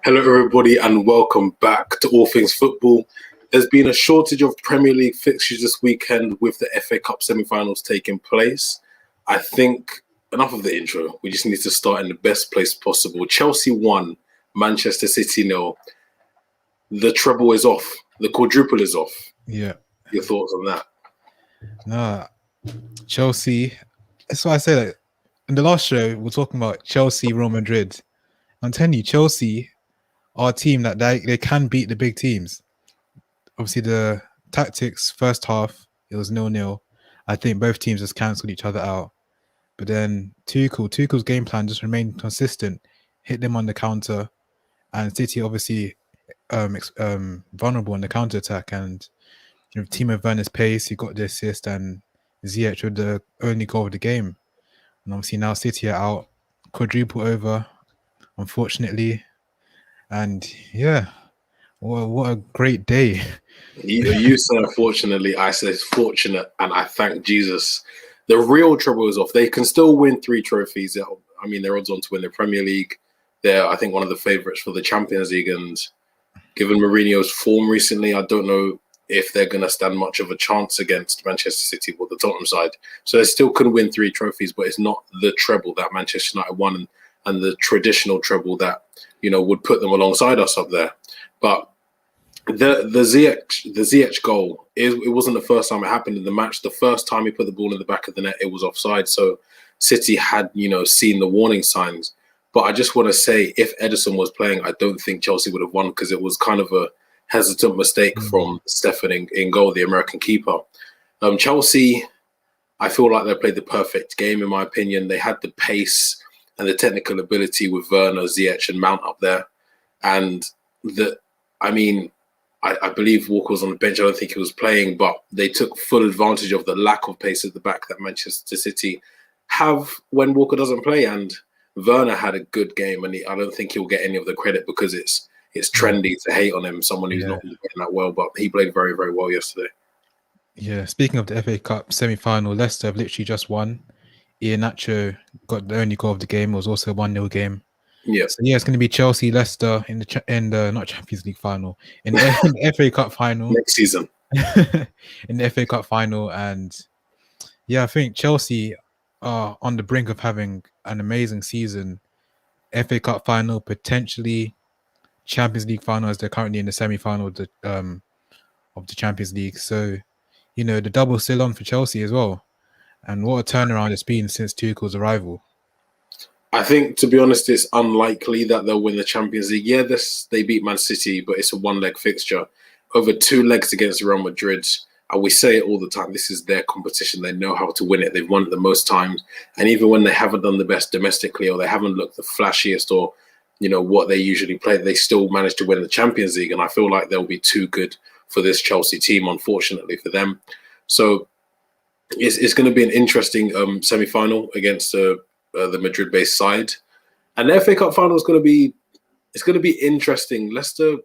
Hello, everybody, and welcome back to All Things Football. There's been a shortage of Premier League fixtures this weekend with the FA Cup semi-finals taking place. I think enough of the intro. We just need to start in the best place possible. Chelsea won, Manchester City 0. The treble is off. The quadruple is off. Yeah. Your thoughts on that? No, Chelsea. That's why I say that in the last show, we're talking about Chelsea, Real Madrid. I'm telling you, Chelsea are a team that they can beat the big teams. Obviously, the tactics, first half, it was 0-0. I think both teams just cancelled each other out. But then Tuchel's game plan just remained consistent, hit them on the counter, and City obviously vulnerable on the counter attack. And Timo Werner's pace, he got the assist, and Ziyech with the only goal of the game. And obviously now City are out, quadruple over, unfortunately. And yeah, what a great day. You said unfortunately, I said fortunate, and I thank Jesus. The real trouble is off. They can still win 3 trophies. I mean, they're odds on to win the Premier League. They're, I think, one of the favourites for the Champions League. And given Mourinho's form recently, I don't know if they're going to stand much of a chance against Manchester City or the Tottenham side. So they still can win 3 trophies, but it's not the treble that Manchester United won and the traditional treble that, would put them alongside us up there. But the Ziyech goal, it wasn't the first time it happened in the match. The first time he put the ball in the back of the net, it was offside. So City had, seen the warning signs. But I just want to say, if Ederson was playing, I don't think Chelsea would have won because it was kind of a hesitant mistake from Stefan in goal, the American keeper. Chelsea, I feel like they played the perfect game, in my opinion. They had the pace and the technical ability with Werner, Ziyech, and Mount up there. And I believe Walker was on the bench. I don't think he was playing, but they took full advantage of the lack of pace at the back that Manchester City have when Walker doesn't play. And Werner had a good game, and I don't think he'll get any of the credit because it's trendy to hate on him, someone who's not playing that well, but he played very, very well yesterday. Yeah, speaking of the FA Cup semi-final, Leicester have literally just won. Iheanacho got the only goal of the game. It was also a 1-0 game. Yeah. So it's going to be Chelsea, Leicester in the not Champions League final, in the FA Cup final next season. In the FA Cup final, and yeah, I think Chelsea are on the brink of having an amazing season. FA Cup final, potentially Champions League final, as they're currently in the semi-final of the Champions League. So, the double's still on for Chelsea as well. And what a turnaround it's been since Tuchel's arrival. I think, to be honest, it's unlikely that they'll win the Champions League. Yeah, they beat Man City, but it's a one-leg fixture. Over 2 legs against Real Madrid. And we say it all the time, this is their competition. They know how to win it. They've won it the most times. And even when they haven't done the best domestically or they haven't looked the flashiest or, what they usually play, they still managed to win the Champions League. And I feel like they'll be too good for this Chelsea team, unfortunately for them. So it's going to be an interesting semi-final against the Madrid-based side, and the FA Cup final is going to be interesting. Leicester,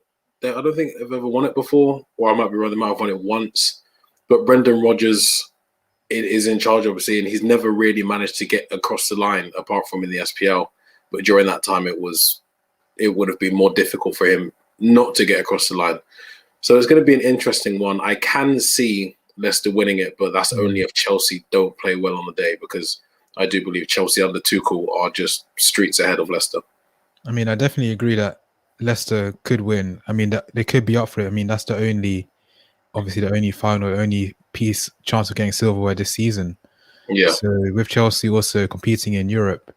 I don't think they've ever won it before, or I might be wrong. They might have won it once, but Brendan Rodgers is in charge, obviously, and he's never really managed to get across the line apart from in the SPL. But during that time, it would have been more difficult for him not to get across the line. So it's going to be an interesting one. I can see Leicester winning it, but that's only if Chelsea don't play well on the day, because I do believe Chelsea under Tuchel are just streets ahead of Leicester. I mean, I definitely agree that Leicester could win. I mean, they could be up for it. I mean, that's the only final, only chance of getting silverware this season. Yeah. So with Chelsea also competing in Europe,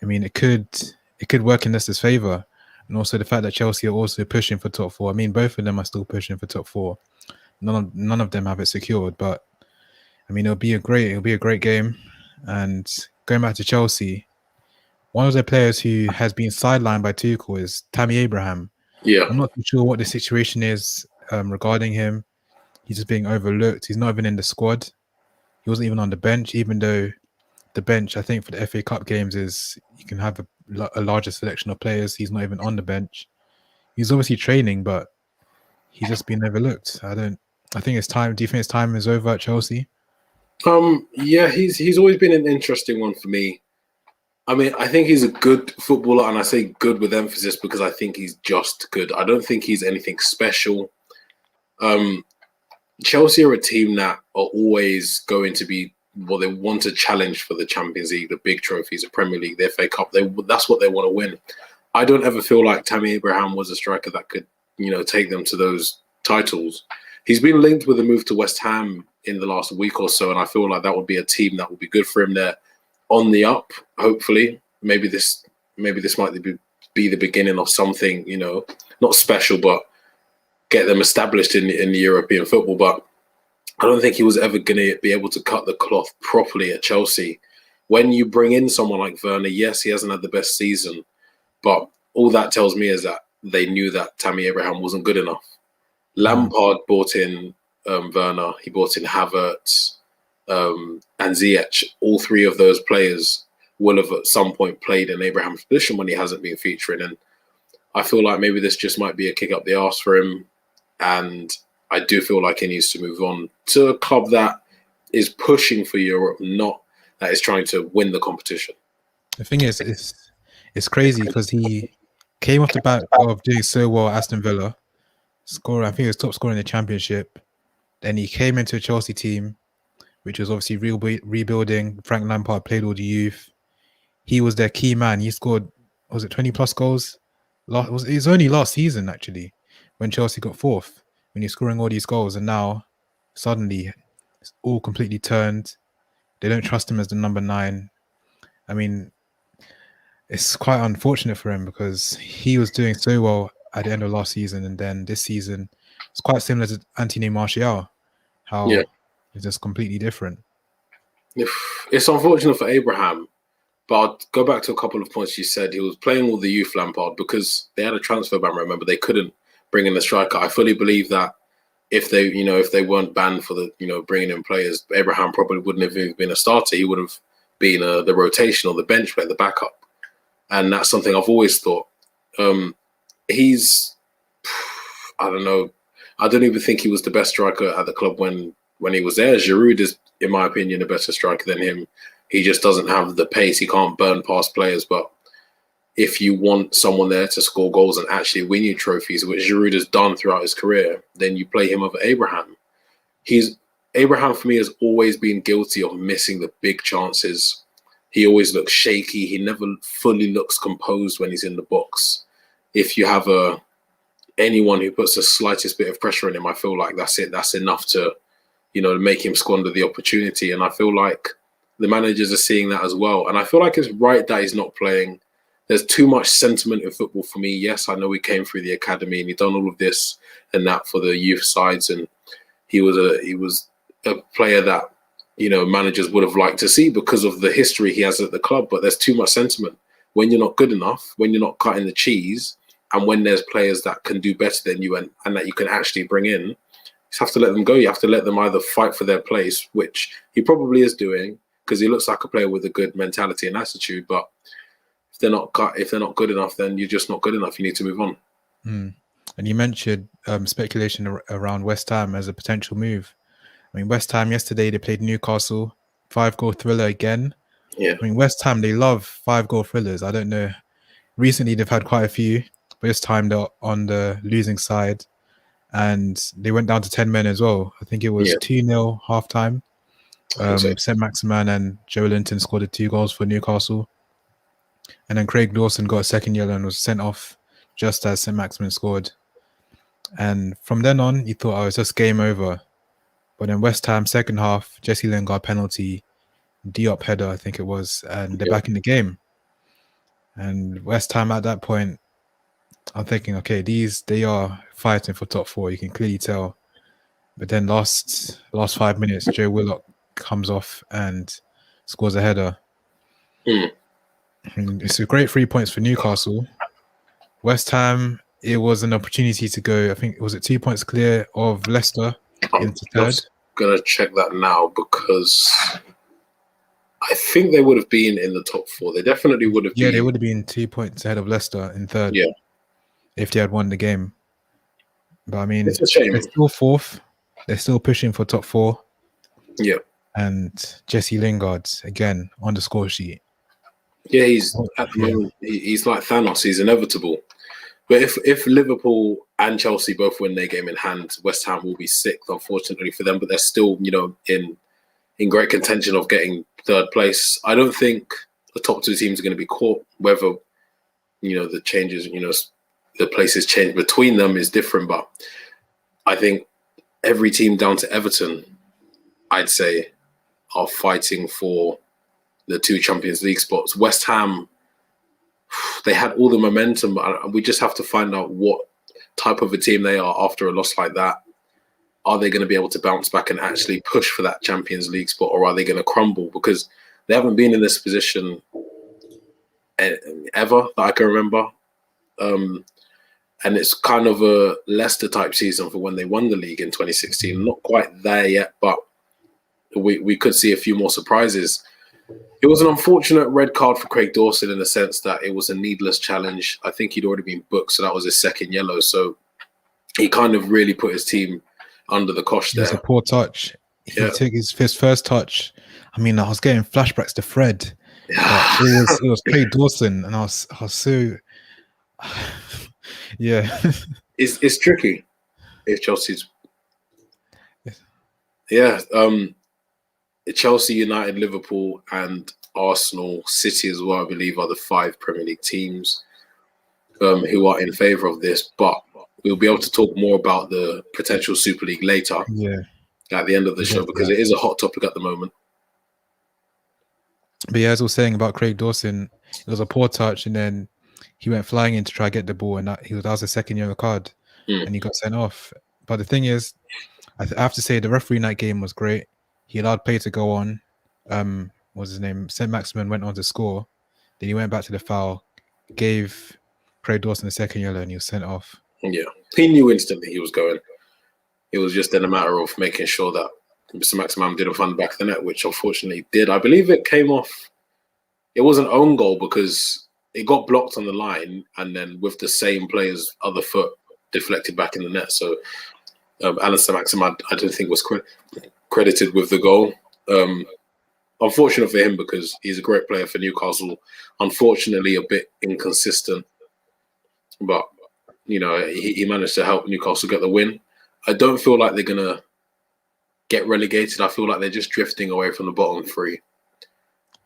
I mean, it could work in Leicester's favour. And also the fact that Chelsea are also pushing for top 4. I mean, both of them are still pushing for top 4. None of them have it secured, but I mean, it'll be a great game. And going back to Chelsea, one of the players who has been sidelined by Tuchel is Tammy Abraham. Yeah, I'm not too sure what the situation is regarding him. He's just being overlooked. He's not even in the squad. He wasn't even on the bench, even though the bench, I think, for the FA Cup games is you can have a larger selection of players. He's not even on the bench. He's obviously training, but he's just been overlooked. I think it's time. Do you think his time is over at Chelsea? Yeah, he's always been an interesting one for me. I mean, I think he's a good footballer, and I say good with emphasis because I think he's just good. I don't think he's anything special. Chelsea are a team that are always going to be they want to challenge for the Champions League, the big trophies, the Premier League, the FA Cup. That's what they want to win. I don't ever feel like Tammy Abraham was a striker that could, take them to those titles. He's been linked with a move to West Ham in the last week or so, and I feel like that would be a team that would be good for him there on the up. Hopefully, maybe this might be the beginning of something, not special, but get them established in the European football. But I don't think he was ever going to be able to cut the cloth properly at Chelsea. When you bring in someone like Werner, yes, he hasn't had the best season, but all that tells me is that they knew that Tammy Abraham wasn't good enough. Lampard brought in Werner, he brought in Havertz and Ziyech. All three of those players will have at some point played in Abraham's position when he hasn't been featuring. And I feel like maybe this just might be a kick up the arse for him. And I do feel like he needs to move on to a club that is pushing for Europe, not that is trying to win the competition. The thing is, it's crazy because he came off the back of doing so well at Aston Villa, scorer. I think he was top scorer in the Championship. Then he came into a Chelsea team, which was obviously rebuilding. Frank Lampard played all the youth. He was their key man. He scored, was it 20 plus goals? It was only last season, actually, when Chelsea got fourth, when he's scoring all these goals. And now, suddenly, it's all completely turned. They don't trust him as the number 9. I mean, it's quite unfortunate for him because he was doing so well at the end of last season. And then this season, it's quite similar to Anthony Martial, how it's just completely different. It's unfortunate for Abraham, but I'll go back to a couple of points you said. He was playing all the youth Lampard because they had a transfer ban, remember? They couldn't bring in a striker. I fully believe that if they weren't banned for the, bringing in players, Abraham probably wouldn't have even been a starter. He would have been the rotation or the bench player, the backup. And that's something I've always thought. He's, I don't know. I don't even think he was the best striker at the club when he was there. Giroud is, in my opinion, a better striker than him. He just doesn't have the pace. He can't burn past players. But if you want someone there to score goals and actually win you trophies, which Giroud has done throughout his career, then you play him over Abraham. Abraham, for me, has always been guilty of missing the big chances. He always looks shaky. He never fully looks composed when he's in the box. If you have anyone who puts the slightest bit of pressure on him, I feel like that's it. That's enough to, make him squander the opportunity. And I feel like the managers are seeing that as well. And I feel like it's right that he's not playing. There's too much sentiment in football for me. Yes, I know he came through the academy and he done all of this and that for the youth sides. And he was a player that, managers would have liked to see because of the history he has at the club. But there's too much sentiment. When you're not good enough, when you're not cutting the cheese, and when there's players that can do better than you and that you can actually bring in, you just have to let them go. You have to let them either fight for their place, which he probably is doing because he looks like a player with a good mentality and attitude. But if they're not good enough, then you're just not good enough. You need to move on. And you mentioned speculation around West Ham as a potential move. I mean, West Ham yesterday, they played Newcastle, 5-goal thriller again. Yeah. I mean, West Ham, they love 5-goal thrillers. I don't know. Recently, they've had quite a few, but this time they're on the losing side. And they went down to 10 men as well. I think it was 2-0 halftime. St. Maximin and Joe Linton scored the 2 goals for Newcastle. And then Craig Dawson got a second yellow and was sent off just as St. Maximin scored. And from then on, you thought, it's just game over. But then West Ham, second half, Jesse Lingard penalty, Diop header, I think it was, and they're back in the game. And West Ham at that point, I'm thinking, okay, they are fighting for top 4. You can clearly tell. But then last 5 minutes, Joe Willock comes off and scores a header. And it's a great 3 points for Newcastle. West Ham, it was an opportunity to go, I think, was it 2 points clear of Leicester into third? I'm going to check that now because I think they would have been in the top 4. They definitely would have been. Yeah, they would have been 2 points ahead of Leicester in third. Yeah. If they had won the game. But I mean, it's a shame. They're still 4th. They're still pushing for top 4. Yeah. And Jesse Lingard, again, on the score sheet. Yeah, he's Oh, at the yeah, moment. He's like Thanos. He's inevitable. But if Liverpool and Chelsea both win their game in hand, West Ham will be sixth, unfortunately for them. But they're still, in great contention of getting third place. I don't think the top two teams are going to be caught. Whether the changes, the places change between them is different. But I think every team down to Everton, I'd say, are fighting for the two Champions League spots. West Ham, they had all the momentum, and we just have to find out what type of a team they are after a loss like that. Are they going to be able to bounce back and actually push for that Champions League spot, or are they going to crumble? Because they haven't been in this position ever that I can remember. And it's kind of a Leicester type season for when they won the league in 2016. Not quite there yet, but we could see a few more surprises. It was an unfortunate red card for Craig Dawson in the sense that it was a needless challenge. I think he'd already been booked, so that was his second yellow. So he kind of really put his team under the cosh it was there. a poor touch. He took his first touch. I mean, I was getting flashbacks to Fred, but it was Craig Dawson, and I was so yeah. It's tricky if Chelsea's Chelsea, United, Liverpool, and Arsenal, City as well, I believe, are the 5 Premier League teams who are in favour of this. But we'll be able to talk more about the potential Super League later at the end of the show, because it is a hot topic at the moment. But yeah, as I was saying about Craig Dawson, it was a poor touch, and then he went flying in to try to get the ball, and that was a second yellow card, and he got sent off. But the thing is, I have to say the referee in that game was great. He allowed play to go on. What's his name? St. Maximin went on to score. Then he went back to the foul, gave Craig Dawson the second yellow, and he was sent off. Yeah, he knew instantly he was going. It was just then a matter of making sure that Mr. Maximin didn't find the back of the net, which unfortunately did. I believe it came off. It was an own goal because it got blocked on the line, and then with the same player's other foot deflected back in the net. So Alistair Maximin, I don't think was credited with the goal. Unfortunate for him because he's a great player for Newcastle. Unfortunately, a bit inconsistent, but he managed to help Newcastle get the win. I don't feel like they're gonna get relegated. I feel like they're just drifting away from the bottom 3.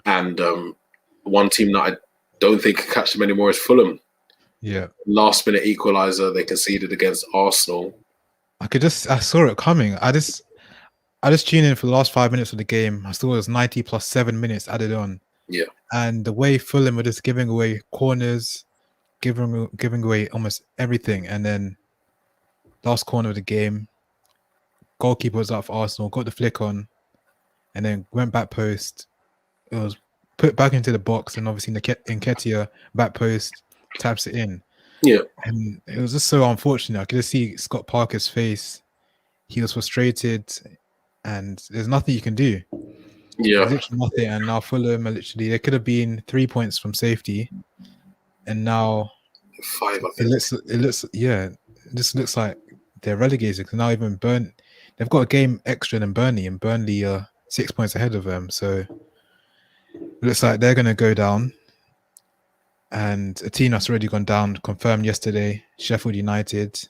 And one team that I don't think can catch them anymore is Fulham. Yeah, last minute equaliser they conceded against Arsenal. I saw it coming. I just tuned in for the last 5 minutes of the game. I saw it was 90 plus 7 minutes added on. Yeah. And the way Fulham were just giving away corners, giving away almost everything. And then last corner of the game, goalkeeper was up for Arsenal, got the flick on, and then went back post. It was put back into the box, and obviously Nketiah back post taps it in. Yeah. And it was just so unfortunate. I could just see Scott Parker's face. He was frustrated, and there's nothing you can do. Yeah. There's literally nothing. And now Fulham are literally, they could have been 3 points from safety, and now 5. It just looks like they're relegated. Because now even they've got a game extra than Burnley, and Burnley are 6 points ahead of them. So it looks like they're going to go down. And a team that's already gone down, confirmed yesterday, Sheffield United,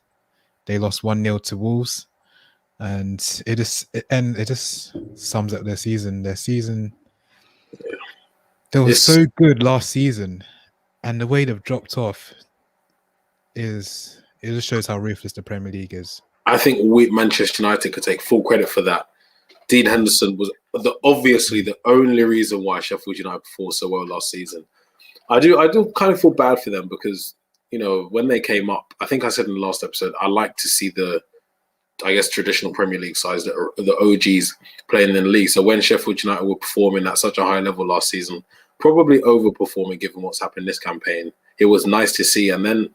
they lost 1-0 to Wolves. And it just sums up their season. They were so good last season, and the way they've dropped off it just shows how ruthless the Premier League is. I think Manchester United could take full credit for that. Dean Henderson was obviously the only reason why Sheffield United performed so well last season. I do kind of feel bad for them because, when they came up, I think I said in the last episode, I like to see the, I guess, traditional Premier League sides, the OGs playing in the league. So when Sheffield United were performing at such a high level last season, probably overperforming given what's happened this campaign, it was nice to see. And then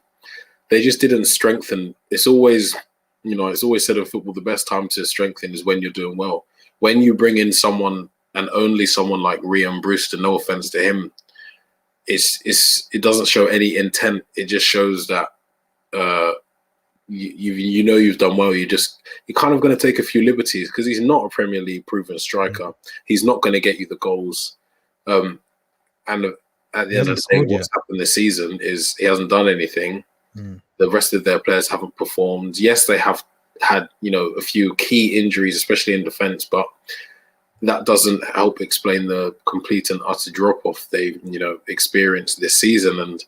they just didn't strengthen. It's always said in football, the best time to strengthen is when you're doing well. When you bring in someone, and only someone like Rhian Brewster, no offense to him, it doesn't show any intent. It just shows that you've done well. You're kind of going to take a few liberties because he's not a Premier League proven striker. He's not going to get you the goals. And at the He end of hasn't the day, scored yet. what's happened this season is he hasn't done anything. The rest of their players haven't performed. Yes, they have had, a few key injuries, especially in defence, but that doesn't help explain the complete and utter drop-off they've, experienced this season. And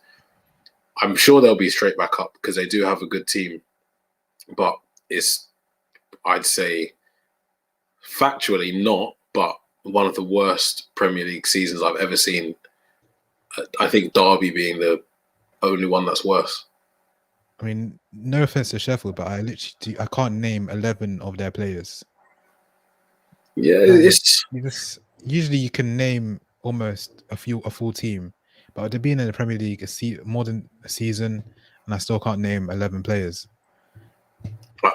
I'm sure they'll be straight back up because they do have a good team. But it's, I'd say, factually not, but one of the worst Premier League seasons I've ever seen. I think Derby being the only one that's worse. I mean, no offense to Sheffield, but I can't name 11 of their players. Yeah, it's usually you can name almost a full team, but they've been in the Premier League more than a season, and I still can't name 11 players.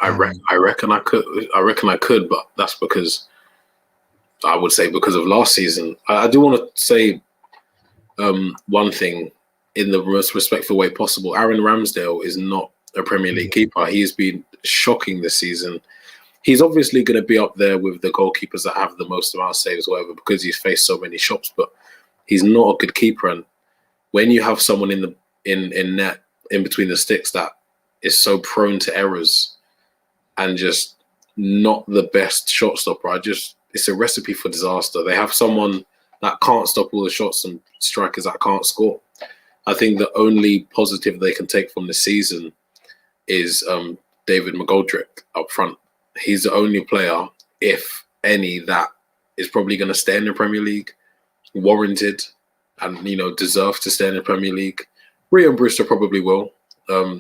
I reckon I could, but that's because I would say because of last season. I do want to say one thing in the most respectful way possible. Aaron Ramsdale is not a Premier League keeper. He's been shocking this season. He's obviously going to be up there with the goalkeepers that have the most amount of saves, whatever, because he's faced so many shots. But he's not a good keeper. And when you have someone in net, in between the sticks, that is so prone to errors and just not the best shot stopper, it's a recipe for disaster. They have someone that can't stop all the shots and strikers that can't score. I think the only positive they can take from this season is David McGoldrick up front. He's the only player, if any, that is probably going to stay in the Premier League, warranted, and deserve to stay in the Premier League. Rhian Brewster probably will.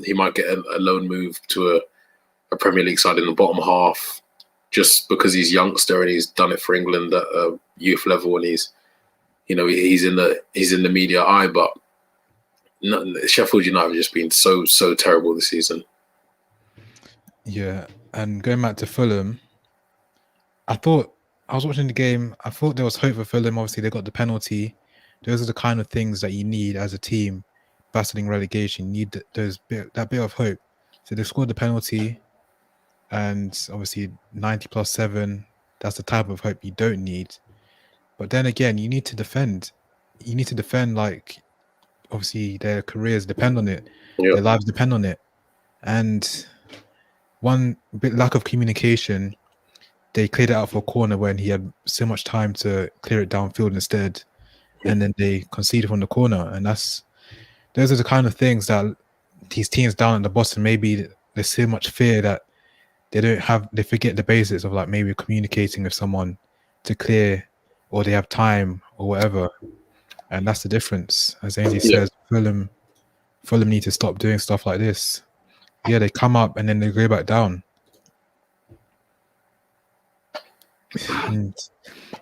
He might get a loan move to a Premier League side in the bottom half, just because he's youngster and he's done it for England at a youth level, and he's in the media eye. But Sheffield United have just been so terrible this season. Yeah, and going back to Fulham, I was watching the game. I thought there was hope for Fulham. Obviously, they got the penalty. Those are the kind of things that you need as a team battling relegation. You need that bit of hope. So they scored the penalty, and obviously 90+7. That's the type of hope you don't need. But then again, you need to defend. You need to defend like obviously their careers depend on it. Yep. Their lives depend on it. And one bit lack of communication, they cleared it out for a corner when he had so much time to clear it downfield instead. And then they conceded from the corner. And those are the kind of things that these teams down at the bottom, maybe there's so much fear that they forget the basics of like maybe communicating with someone to clear, or they have time or whatever. And that's the difference. As Ainsley says, Fulham need to stop doing stuff like this. Yeah, they come up and then they go back down. And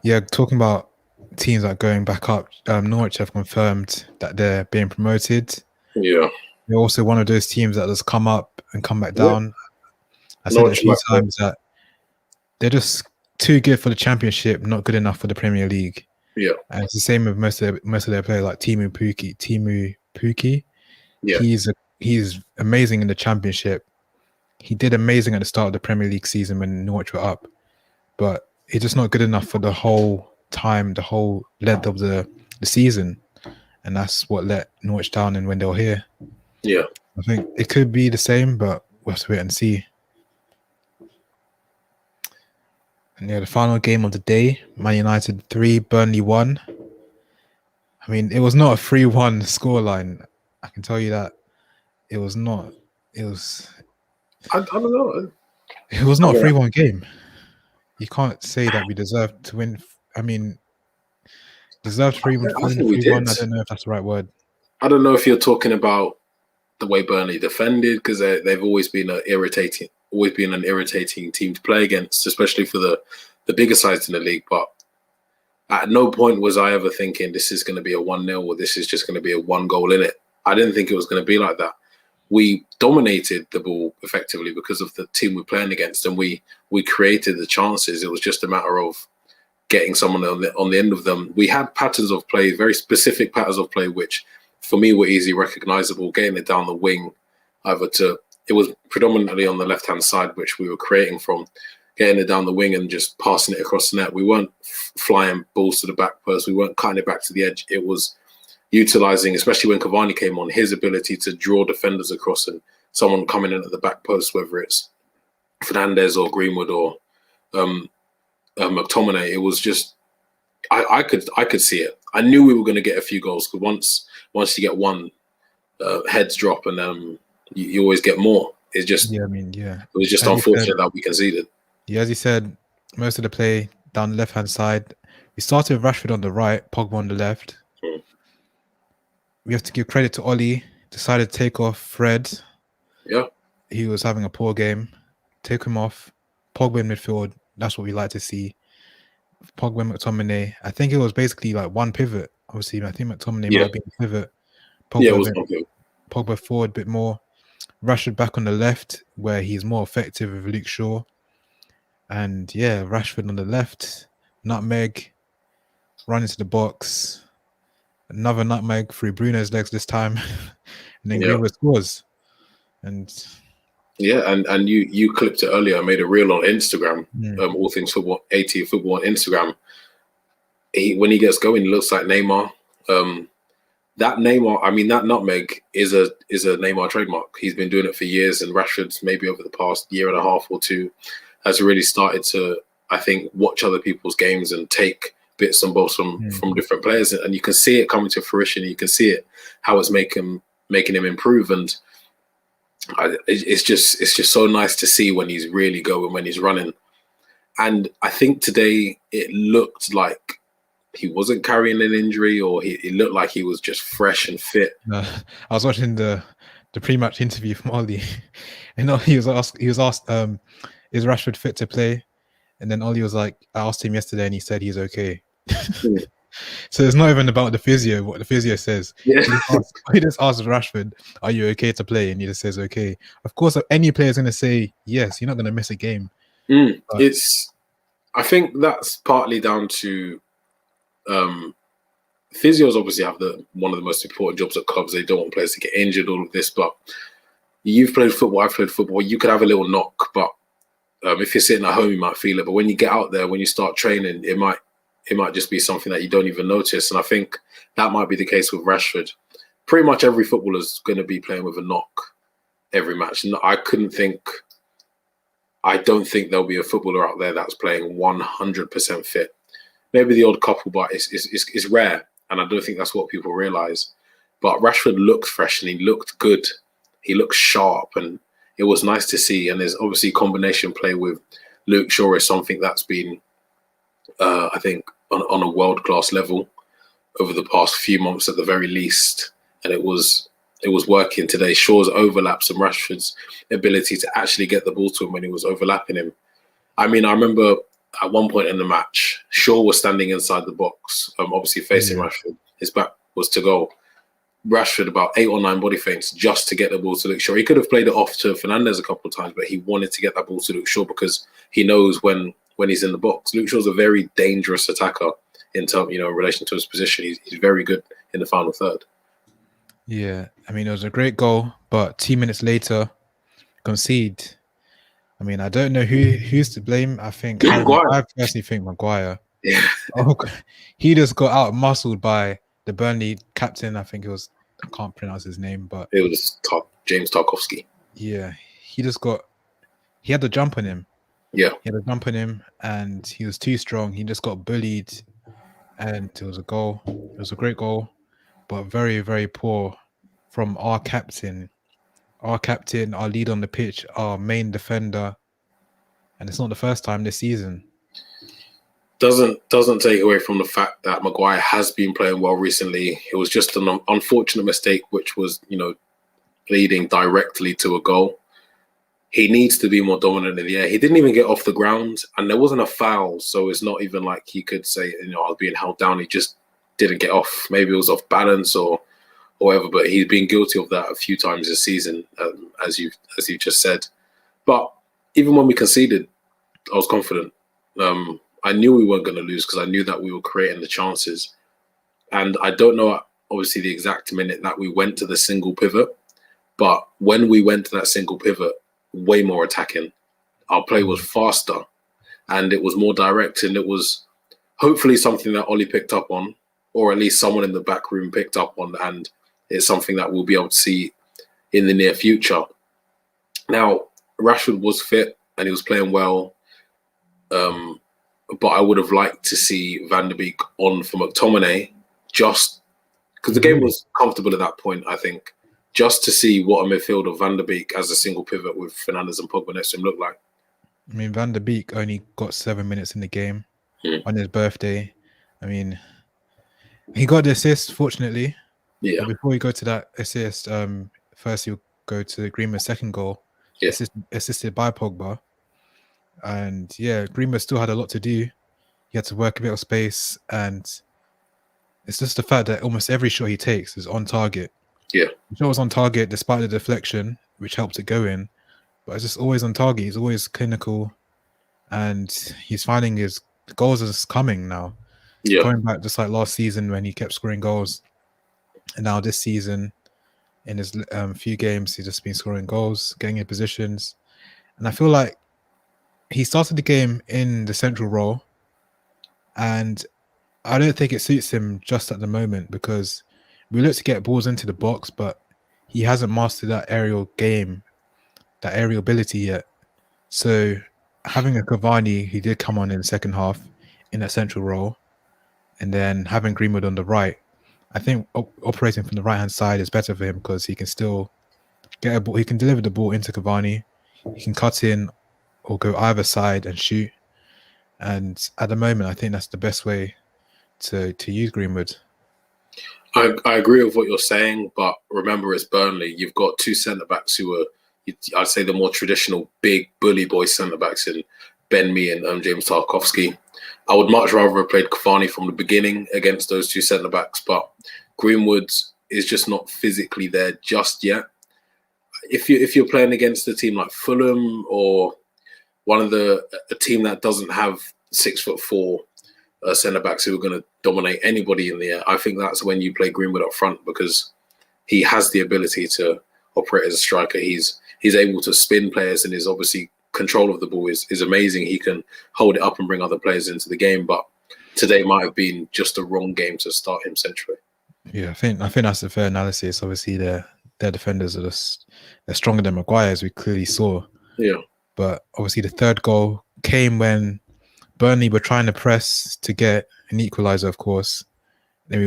yeah, talking about teams that are going back up, Norwich have confirmed that they're being promoted. Yeah. They're also one of those teams that just come up and come back down. I said Norwich a few times that they're just too good for the Championship, not good enough for the Premier League. Yeah. And it's the same with most of their players, like Timu Puki. Yeah. He's amazing in the Championship. He did amazing at the start of the Premier League season when Norwich were up, but he's just not good enough for the whole time, the whole length of the season, and that's what let Norwich down. And when they were here, yeah, I think it could be the same, but we'll have to wait and see. And yeah, the final game of the day, Man United 3, Burnley 1. I mean, it was not a 3-1 scoreline. I can tell you that. It was not. It was. I don't know. It was not a 3-1 game. You can't say that we deserved to win. I mean, deserved 3-1. I don't know if that's the right word. I don't know if you're talking about the way Burnley defended, because they've always been an irritating team to play against, especially for the bigger sides in the league. But at no point was I ever thinking this is going to be a 1-0 or this is just going to be a 1 goal in it. I didn't think it was going to be like that. We dominated the ball effectively because of the team we're playing against, and we created the chances. It was just a matter of getting someone on the end of them. We had patterns of play, very specific patterns of play, which for me were easily recognizable. Getting it down the wing, it was predominantly on the left-hand side, which we were creating from. Getting it down the wing and just passing it across the net. We weren't flying balls to the back post. We weren't cutting it back to the edge. It was, utilising, especially when Cavani came on, his ability to draw defenders across and someone coming in at the back post, whether it's Fernandes or Greenwood or McTominay. It was just I could see it. I knew we were going to get a few goals because once you get one, heads drop and you always get more. It's just Yeah, it was just unfortunate that we conceded. Yeah, as you said, most of the play down the left-hand side. We started with Rashford on the right, Pogba on the left. We have to give credit to Ollie. Decided to take off Fred. Yeah. He was having a poor game. Take him off. Pogba in midfield. That's what we like to see. Pogba and McTominay. I think it was basically like one pivot. Obviously, I think McTominay might have been a pivot. Pogba, it was one pivot. Pogba forward a bit more. Rashford back on the left, where he's more effective with Luke Shaw. And yeah, Rashford on the left. Nutmeg. Run into the box. Another nutmeg through Bruno's legs this time. And then Greenwood scores. And and you clipped it earlier. I made a reel on Instagram. All things football, AT football on Instagram. When he gets going, he looks like Neymar. That Neymar, I mean, that nutmeg is a Neymar trademark. He's been doing it for years, and Rashford's maybe over the past year and a half or two has really started to, I think, watch other people's games and take bits and bobs from different players, and you can see it coming to fruition. You can see it how it's making him improve, and it's just so nice to see when he's really going, when he's running. And I think today it looked like he wasn't carrying an injury, or he looked like he was just fresh and fit. I was watching the pre-match interview from Ollie, and he was asked, is Rashford fit to play? And then Ollie was like, I asked him yesterday, and he said he's okay. So it's not even about the physio, what the physio says. Yeah. He just asked Rashford, are you okay to play? And he just says okay. Of course, any player is going to say yes. You're not going to miss a game. I think that's partly down to physios obviously have one of the most important jobs at clubs. They don't want players to get injured, all of this. But you've played football, I've played football. You could have a little knock, but if you're sitting at home, you might feel it. But when you get out there, when you start training, it might just be something that you don't even notice. And I think that might be the case with Rashford. Pretty much every footballer is going to be playing with a knock every match. And I don't think there'll be a footballer out there that's playing 100% fit. Maybe the odd couple, but it's rare. And I don't think that's what people realise. But Rashford looked fresh and he looked good. He looked sharp, and it was nice to see. And there's obviously combination play with Luke Shaw is something that's been, I think, on a world-class level over the past few months at the very least. And it was working today. Shaw's overlaps and Rashford's ability to actually get the ball to him when he was overlapping him. I mean, I remember at one point in the match, Shaw was standing inside the box, obviously facing Rashford. His back was to goal. Rashford about 8 or 9 body feints just to get the ball to Luke Shaw. He could have played it off to Fernandes a couple of times, but he wanted to get that ball to Luke Shaw because he knows when he's in the box. Luke Shaw's a very dangerous attacker in terms, in relation to his position. He's very good in the final third. Yeah, I mean, it was a great goal, but 2 minutes later, concede. I mean, I don't know who's to blame. I personally think Maguire. Yeah. He just got out-muscled by the Burnley captain. I think it was, I can't pronounce his name, but it was James Tarkowski. Yeah, he had the jump on him. Yeah. He had a jump on him, and he was too strong. He just got bullied, and it was a goal. It was a great goal, but very, very poor from our captain. Our captain, our lead on the pitch, our main defender. And it's not the first time this season. Doesn't take away from the fact that Maguire has been playing well recently. It was just an unfortunate mistake, which was, leading directly to a goal. He needs to be more dominant in the air. He didn't even get off the ground, and there wasn't a foul, so it's not even like he could say, I was being held down. He just didn't get off. Maybe it was off balance or whatever, but he's been guilty of that a few times this season, as you just said. But even when we conceded, I was confident. I knew we weren't going to lose because I knew that we were creating the chances. And I don't know, obviously, the exact minute that we went to the single pivot, but when we went to that single pivot, way more attacking. Our play was faster and it was more direct, and it was hopefully something that Ollie picked up on or at least someone in the back room picked up on, and it's something that we'll be able to see in the near future. Now, Rashford was fit and he was playing well, but I would have liked to see Van der Beek on for McTominay, just because the game was comfortable at that point, I think, just to see what a midfield of Van der Beek as a single pivot with Fernandes and Pogba next to him looked like. I mean, Van der Beek only got 7 minutes in the game on his birthday. I mean, he got the assist, fortunately. Yeah. But before we go to that assist, first he'll go to Greenwood's second goal, assisted by Pogba. And yeah, Greenwood still had a lot to do. He had to work a bit of space, and it's just the fact that almost every shot he takes is on target. Yeah. The shot was on target despite the deflection, which helped it go in. But it's just always on target. He's always clinical, and he's finding his goals is coming now. Yeah. Going back just like last season when he kept scoring goals, and now this season, in his few games, he's just been scoring goals, getting in positions, and I feel like he started the game in the central role, and I don't think it suits him just at the moment because we look to get balls into the box, but he hasn't mastered that aerial game, that aerial ability yet. So having a Cavani, he did come on in the second half in that central role, and then having Greenwood on the right, I think operating from the right-hand side is better for him because he can still get a ball. He can deliver the ball into Cavani. He can cut in or go either side and shoot. And at the moment, I think that's the best way to use Greenwood. I agree with what you're saying, but remember, it's Burnley. You've got two centre-backs who are, I'd say, the more traditional big bully boy centre-backs in Ben Mee and James Tarkowski. I would much rather have played Cavani from the beginning against those two centre-backs, but Greenwood is just not physically there just yet. If you're playing against a team like Fulham or a team that doesn't have 6'4" centre-backs who are going to dominate anybody in the air, I think that's when you play Greenwood up front because he has the ability to operate as a striker. He's able to spin players, and his obviously control of the ball is amazing. He can hold it up and bring other players into the game, but today might have been just a wrong game to start him centrally. Yeah, I think that's a fair analysis. Obviously, their defenders are they're stronger than Maguires, we clearly saw. Yeah. But obviously the third goal came when Burnley were trying to press to get an equaliser, of course. Then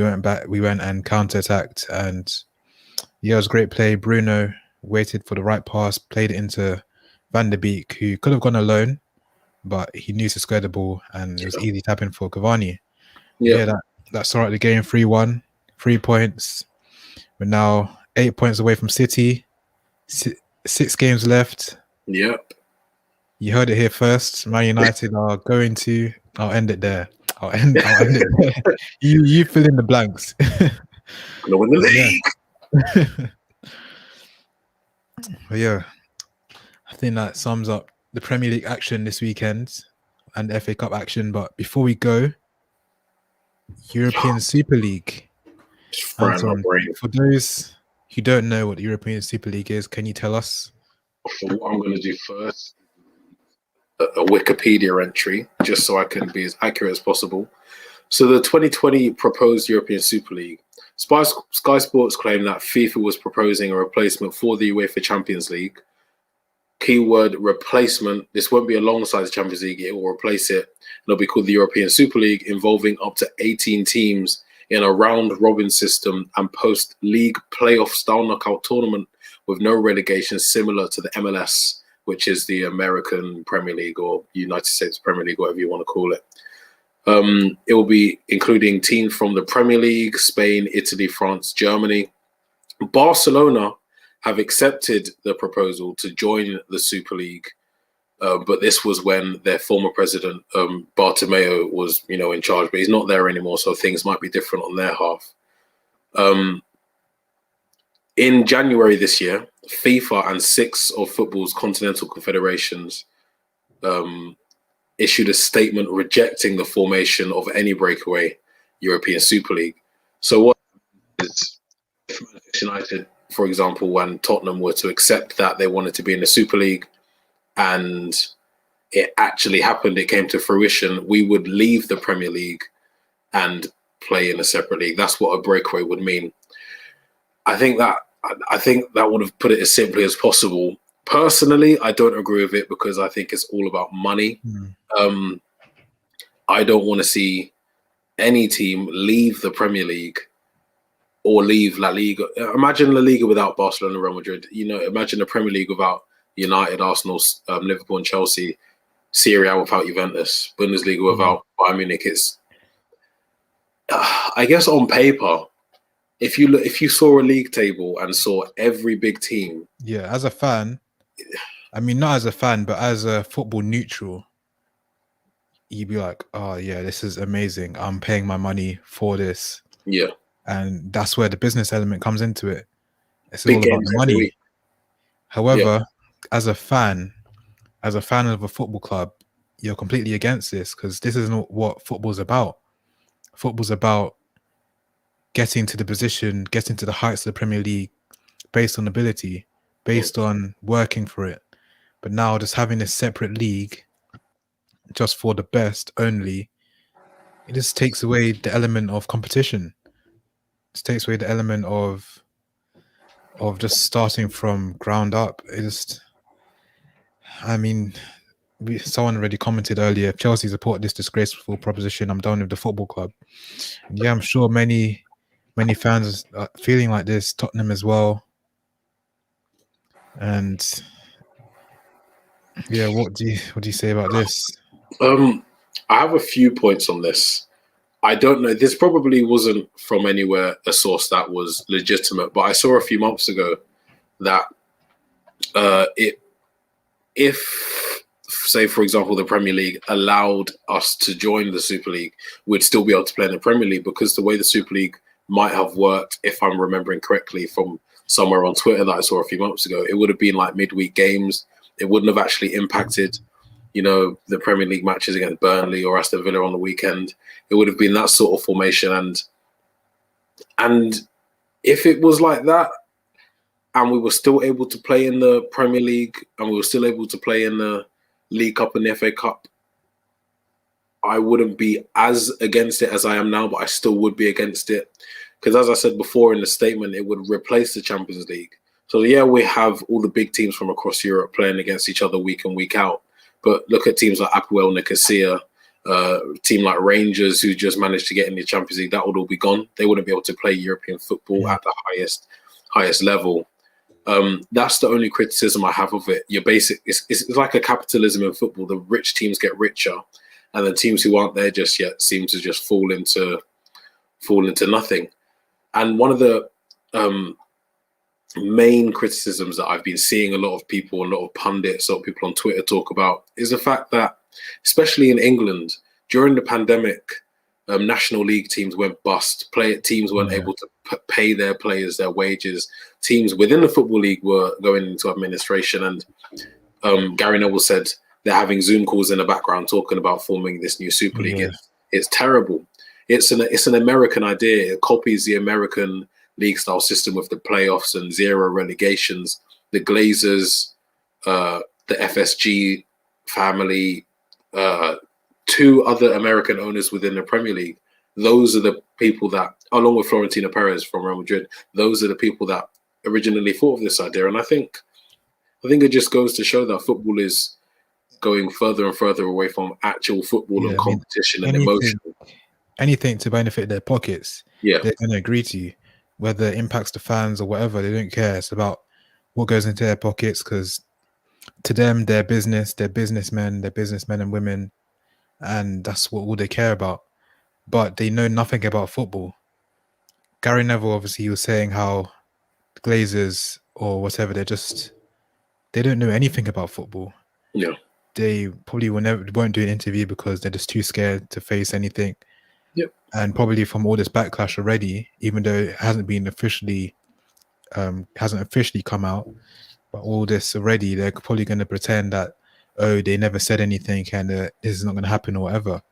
we went and counter-attacked, and yeah, it was a great play. Bruno waited for the right pass, played it into Van der Beek, who could have gone alone, but he knew to square the ball, and it was easy tapping for Cavani. Yeah, that started the game 3-1, 3 points. We're now 8 points away from City, 6 games left. Yep. You heard it here first. Man United are going to. I'll end it there. I'll end it there. You fill in the blanks. Gonna win the league. But yeah, I think that sums up the Premier League action this weekend and the FA Cup action. But before we go, European Super League. Anton, for those who don't know what the European Super League is, can you tell us? So what I'm going to do first, a Wikipedia entry, just so I can be as accurate as possible. So the 2020 proposed European Super League. Sky Sports claimed that FIFA was proposing a replacement for the UEFA Champions League. Keyword replacement. This won't be alongside the Champions League. It will replace it. It'll be called the European Super League, involving up to 18 teams in a round-robin system and post-league playoff-style knockout tournament with no relegation, similar to the MLS, which is the American Premier League or United States Premier League, whatever you want to call it. It will be including teams from the Premier League, Spain, Italy, France, Germany. Barcelona have accepted the proposal to join the Super League, but this was when their former president, Bartomeu, was in charge, but he's not there anymore, so things might be different on their half. In January this year, FIFA and 6 of football's continental confederations issued a statement rejecting the formation of any breakaway European Super League. So what is if Manchester United, for example, when Tottenham were to accept that they wanted to be in the Super League and it actually happened, it came to fruition, we would leave the Premier League and play in a separate league. That's what a breakaway would mean. I think that would have put it as simply as possible. Personally, I don't agree with it because I think it's all about money. I don't want to see any team leave the Premier League or leave La Liga. Imagine La Liga without Barcelona, Real Madrid. Imagine the Premier League without United, Arsenal, Liverpool, and Chelsea. Serie A without Juventus. Bundesliga without Bayern Munich. It's, I guess, on paper, if you saw a league table and saw every big team. Yeah, as a fan, I mean, not as a fan, but as a football neutral, you'd be like, oh yeah, this is amazing. I'm paying my money for this. Yeah. And that's where the business element comes into it. It's Big all about the money. week. However, as a fan of a football club, you're completely against this because this isn't what football's about. Football's about getting to the position, getting to the heights of the Premier League based on ability, based on working for it. But now just having a separate league just for the best only, it just takes away the element of competition. It takes away the element of just starting from ground up. Someone already commented earlier, if Chelsea support this disgraceful proposition, I'm done with the football club. And yeah, I'm sure many fans are feeling like this, Tottenham as well. And yeah, what do you say about this? I have a few points on this. I don't know. This probably wasn't from anywhere, a source that was legitimate, but I saw a few months ago that if, say, for example, the Premier League allowed us to join the Super League, we'd still be able to play in the Premier League because the way the Super League might have worked, if I'm remembering correctly from somewhere on Twitter that I saw a few months ago, it would have been like midweek games. It wouldn't have actually impacted, the Premier League matches against Burnley or Aston Villa on the weekend. It would have been that sort of formation. And if it was like that, and we were still able to play in the Premier League, and we were still able to play in the League Cup and the FA Cup, I wouldn't be as against it as I am now, but I still would be against it. Because as I said before in the statement, it would replace the Champions League. So yeah, we have all the big teams from across Europe playing against each other week in, week out. But look at teams like Apoel Nicosia, a team like Rangers who just managed to get in the Champions League. That would all be gone. They wouldn't be able to play European football at the highest level. That's the only criticism I have of it. It's like a capitalism in football. The rich teams get richer, and the teams who aren't there just yet seem to just fall into nothing. And one of the main criticisms that I've been seeing a lot of pundits, a lot of people on Twitter talk about is the fact that, especially in England, during the pandemic, National League teams went bust. Teams weren't able to pay their players their wages. Teams within the Football League were going into administration. And Gary Neville said they're having Zoom calls in the background talking about forming this new Super League. Yeah. It's terrible. It's an American idea. It copies the American league style system with the playoffs and zero relegations. The Glazers, the FSG family, two other American owners within the Premier League. Those are the people that, along with Florentino Perez from Real Madrid, those are the people that originally thought of this idea. And I think it just goes to show that football is going further and further away from actual football and competition and emotion. Anything to benefit their pockets, they're going to agree to you. Whether it impacts the fans or whatever, they don't care. It's about what goes into their pockets, because to them, they're business, they're businessmen and women, and that's what all they care about. But they know nothing about football. Gary Neville, obviously, he was saying how the Glazers or whatever, they don't know anything about football. Yeah. They probably won't do an interview because they're just too scared to face anything. Yep. And probably from all this backlash already, even though it hasn't officially come out, but all this already, they're probably going to pretend that, oh, they never said anything and this is not going to happen or whatever.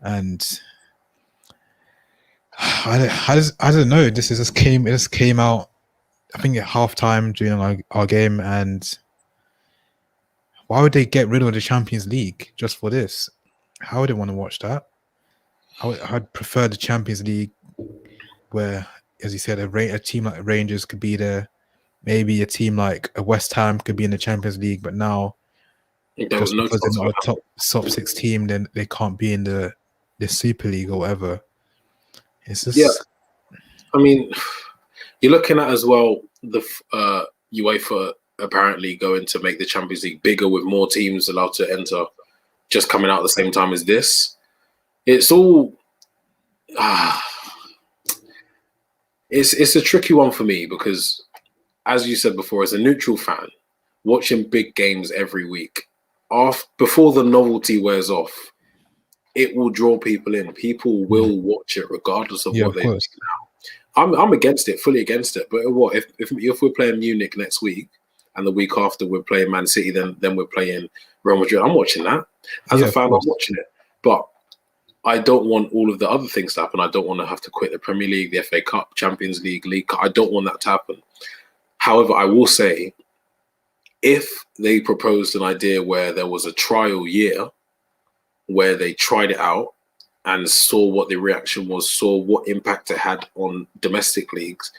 And I don't know. It just came out, I think at halftime during our game. And why would they get rid of the Champions League just for this? How would they want to watch that? I'd prefer the Champions League, where, as you said, a team like Rangers could be there. Maybe a team like a West Ham could be in the Champions League, but now just No because they're chance of not it a top 6 team, then they can't be in the Super League or whatever. It's just, yeah, I mean, you're looking at as well the UEFA apparently going to make the Champions League bigger with more teams allowed to enter, just coming out at the same time as this. It's all it's a tricky one for me because, as you said before, as a neutral fan, watching big games every week, before the novelty wears off, it will draw people in. People will watch it regardless of yeah, what of they course. think now. I'm against it, fully against it. But what if we're playing Munich next week and the week after we're playing Man City, then we're playing Real Madrid? I'm watching that. As a fan, I'm watching it. But I don't want all of the other things to happen. I don't want to have to quit the Premier League, the FA Cup, Champions League, League Cup. I don't want that to happen. However, I will say, if they proposed an idea where there was a trial year where they tried it out and saw what the reaction was, saw what impact it had on domestic leagues,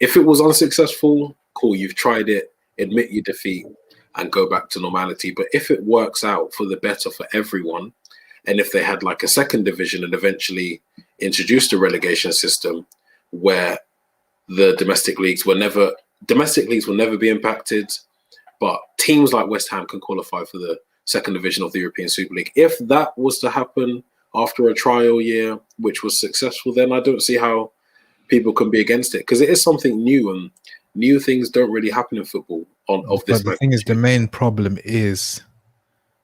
if it was unsuccessful, cool, you've tried it, admit your defeat and go back to normality. But if it works out for the better for everyone, and if they had like a second division and eventually introduced a relegation system where the domestic leagues will never be impacted, but teams like West Ham can qualify for the second division of the European Super League. If that was to happen after a trial year, which was successful, then I don't see how people can be against it, because it is something new, and new things don't really happen in football of this. But the thing is, the main problem is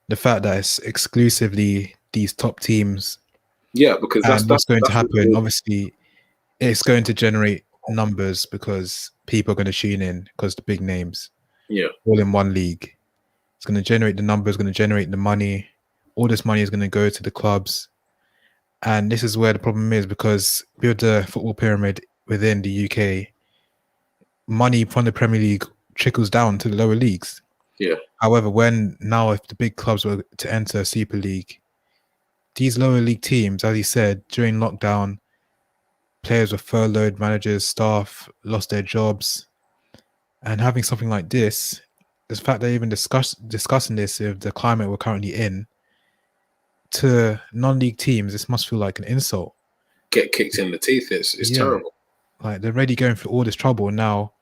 the fact that it's exclusively these top teams. Yeah, because that's going to happen. Obviously, it's going to generate numbers because people are going to tune in because the big names. Yeah. All in one league. It's going to generate the numbers, going to generate the money. All this money is going to go to the clubs. And this is where the problem is, because with the football pyramid within the UK, money from the Premier League trickles down to the lower leagues. Yeah. However, if the big clubs were to enter Super League, these lower league teams, as you said, during lockdown, players were furloughed, managers, staff lost their jobs. And having something like this, the fact that even discussing this with the climate we're currently in, to non-league teams, this must feel like an insult. Get kicked in the teeth. It's terrible. Like, they're already going through all this trouble. Now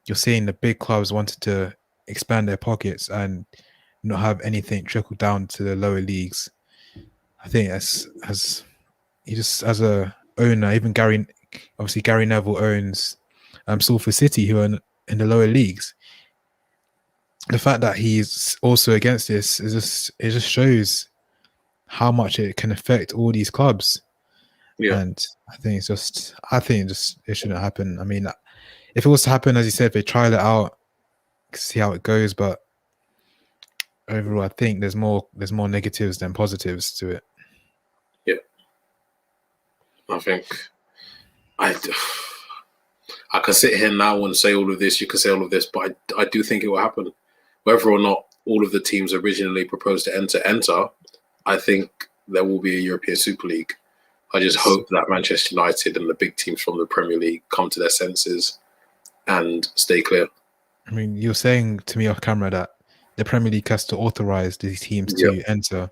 you're seeing the big clubs wanted to expand their pockets and not have anything trickle down to the lower leagues. I think as a owner, even Gary Neville owns Salford City, who are in the lower leagues. The fact that he's also against this just shows how much it can affect all these clubs. Yeah. And I think it shouldn't happen. I mean, if it was to happen, as you said, they trial it out, see how it goes. But overall, I think there's more negatives than positives to it. Yeah. I think I can sit here now and say all of this. You can say all of this, but I do think it will happen. Whether or not all of the teams originally proposed to enter, I think there will be a European Super League. I just hope that Manchester United and the big teams from the Premier League come to their senses and stay clear. I mean, you're saying to me off camera that the Premier League has to authorize these teams to enter,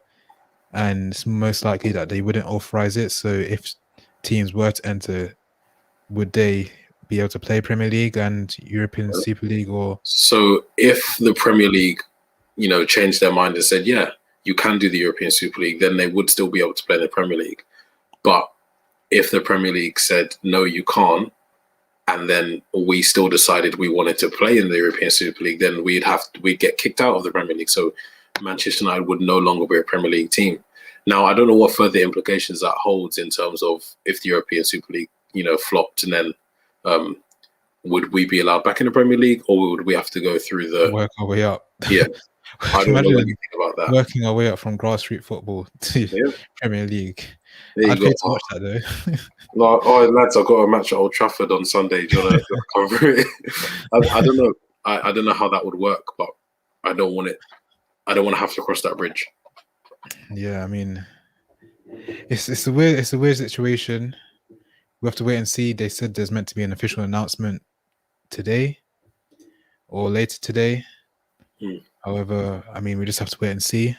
and it's most likely that they wouldn't authorize it. So if teams were to enter, would they be able to play Premier League and European Super League? Or so if the Premier League, changed their mind and said, yeah, you can do the European Super League, then they would still be able to play in the Premier League. But if the Premier League said, no, you can't, and then we still decided we wanted to play in the European Super League, then we'd get kicked out of the Premier League. So Manchester United would no longer be a Premier League team. Now, I don't know what further implications that holds in terms of if the European Super League, flopped, and then would we be allowed back in the Premier League, or would we have to go through work our way up? Yeah. I don't know what you think about that. Working our way up from grassroots football to Premier League. I'd pay to watch that though. Lads, I've got a match at Old Trafford on Sunday. Do you want to come through it? I don't know. I don't know how that would work, but I don't want it. I don't want to have to cross that bridge. Yeah, I mean, It's a weird situation. We have to wait and see. They said there's meant to be an official announcement today or later today. However, I mean, we just have to wait and see.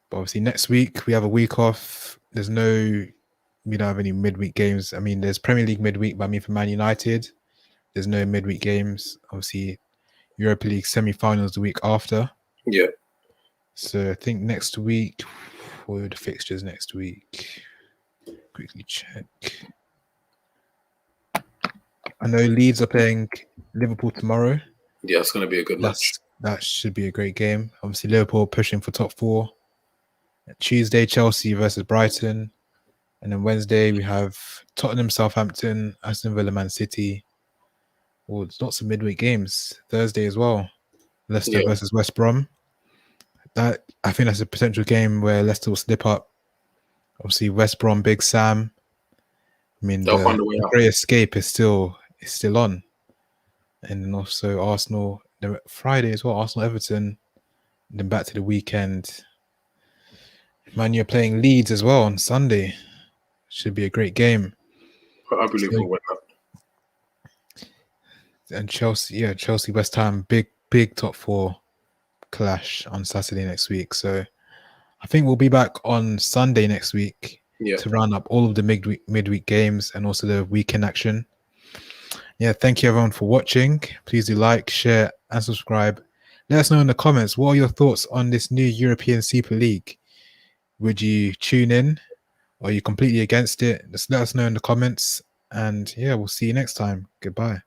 But obviously, next week we have a week off. We don't have any midweek games. I mean, there's Premier League midweek, but I mean, for Man United, there's no midweek games. Obviously, Europa League semi-finals the week after. Yeah. So I think next week, what are the fixtures next week? Quickly check. I know Leeds are playing Liverpool tomorrow. Yeah, it's going to be a good match. That should be a great game. Obviously, Liverpool pushing for top 4. Tuesday, Chelsea versus Brighton. And then Wednesday, we have Tottenham, Southampton, Aston Villa, Man City. Oh, there's lots of midweek games. Thursday as well. Leicester versus West Brom. I think that's a potential game where Leicester will slip up. Obviously, West Brom, Big Sam. I mean, the Great Escape is still on. And then also Arsenal, Friday as well, Arsenal, Everton. And then back to the weekend. Man, you're playing Leeds as well on Sunday. Should be a great game. I believe we'll win that. And Chelsea, West Ham, big top 4 clash on Saturday next week. So I think we'll be back on Sunday next week to round up all of the midweek games and also the weekend action. Yeah, thank you everyone for watching. Please do like, share, and subscribe. Let us know in the comments, what are your thoughts on this new European Super League? Would you tune in? Or are you completely against it? Just let us know in the comments. And yeah, we'll see you next time. Goodbye.